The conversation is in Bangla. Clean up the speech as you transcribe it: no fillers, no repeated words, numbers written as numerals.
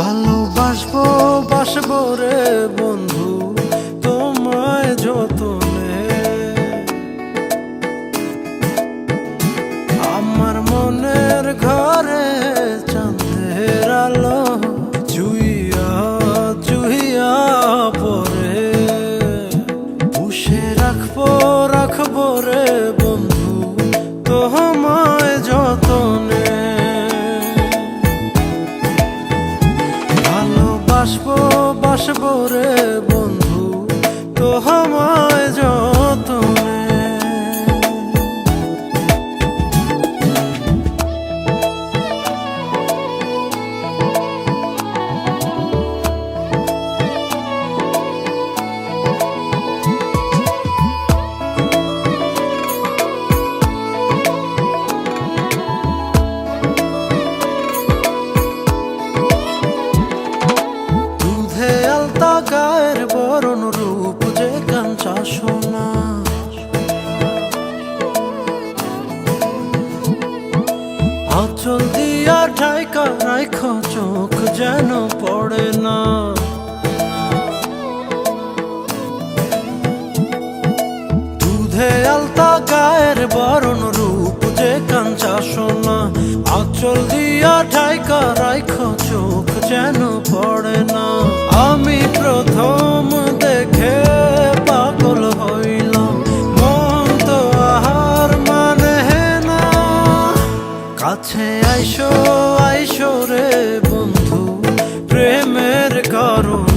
ভালোবাসবো বাসবো রে বন্ধু তোমায় যতনে। আমার মনের ঘরে চাঁদের আলো চুইয়া চুইয়া পরে পুষে রাখবো রে বন্ধু তোমায় যতনে। বাসবো রে বন্ধু তোমায় যতনে। গায়ের বরণ রূপ যে কাঞ্চা সোনা, আঁচল দিয়া ঢাইকা রাইখ চোখ যেন পড়ে না। দুধে আলতা গায়ের বরণ রূপ যে কাঞ্চা সোনা, আঁচল দিয়া ঢাইকা রাইখ চোখ যেন পড়ে না। আমি প্রথম দেখে পাগল হইলাম, মন তো আহার মানে না। কাছে আইসো রে বন্ধু প্রেমের কারণ